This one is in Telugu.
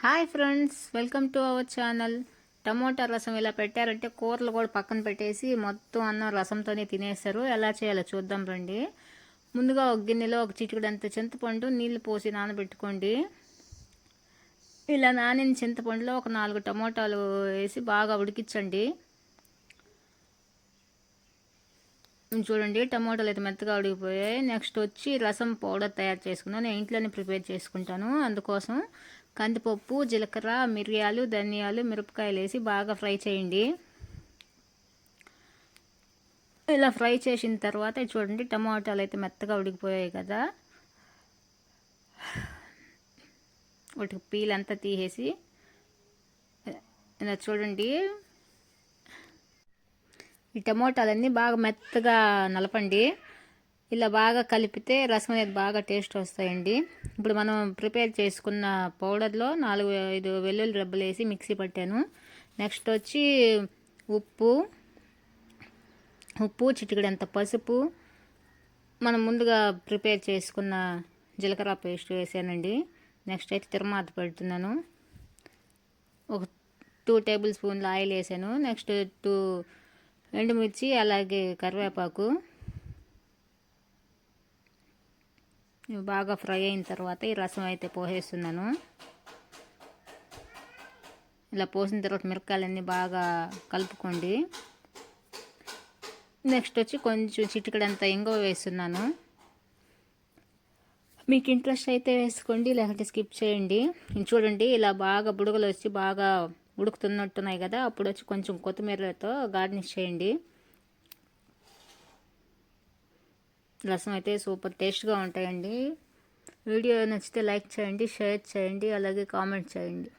Hi friends, welcome to our channel. Tomato రసం ఇలా పెట్టారంటే కూరలు కూడా పక్కన పెట్టేసి మొత్తం అన్నం రసంతోనే తినేస్తారు. ఎలా చేయాలో చూద్దాం రండి. ముందుగా ఒక గిన్నెలో ఒక చిటికెడంత చింతపండు నీళ్లు పోసి నానబెట్టుకోండి. ఇలా నానిన చింతపండులో ఒక 4 టమోటాలు వేసి బాగా ఉడికించండి. చూడండి, టమోటాలు అయితే మెత్తగా ఉడికిపోయాయి. నెక్స్ట్ వచ్చి రసం పౌడర్ తయారు చేసుకున్నాను. నేను ఇంట్లోనే ప్రిపేర్ చేసుకుంటాను. అందుకోసం కందిపప్పు, జీలకర్ర, మిరియాలు, ధనియాలు, మిరపకాయలు వేసి బాగా ఫ్రై చేయండి. ఇలా ఫ్రై చేసిన తర్వాత చూడండి, టమాటాలు అయితే మెత్తగా ఉడికిపోయాయి కదా, వాటికి పీల్ అంతా తీసేసి ఇలా చూడండి, ఈ టమోటాలన్నీ బాగా మెత్తగా నలపండి. ఇలా బాగా కలిపితే రసం అనేది బాగా టేస్ట్ వస్తాయండి. ఇప్పుడు మనం ప్రిపేర్ చేసుకున్న పౌడర్లో 4-5 వెల్లుల్లి రెబ్బలు వేసి మిక్సీ పట్టాను. నెక్స్ట్ వచ్చి ఉప్పు చిటికెడంత పసుపు, మనం ముందుగా ప్రిపేర్ చేసుకున్న జీలకర్ర పేస్ట్ వేసానండి. నెక్స్ట్ అయితే తిరమాత పెడుతున్నాను. ఒక 2 టేబుల్ స్పూన్ల ఆయిల్ వేసాను. నెక్స్ట్ 2 ఎండుమిర్చి, అలాగే కరివేపాకు బాగా ఫ్రై అయిన తర్వాత ఈ రసం అయితే పోసేస్తున్నాను. ఇలా పోసిన తర్వాత మిరపకాయలన్నీ బాగా కలుపుకోండి. నెక్స్ట్ వచ్చి కొంచెం చిటికెడంత ఇంగువ వేస్తున్నాను. మీకు ఇంట్రెస్ట్ అయితే వేసుకోండి, లేకపోతే స్కిప్ చేయండి. చూడండి, ఇలా బాగా బుడగలు వచ్చి బాగా ఉడుకుతున్నట్టున్నాయి కదా, అప్పుడు వచ్చి కొంచెం కొత్తిమీరతో గార్నిష్ చేయండి. రసం అయితే సూపర్ టేస్ట్గా ఉంటాయండి. వీడియో నచ్చితే లైక్ చేయండి, షేర్ చేయండి, అలాగే కామెంట్ చేయండి.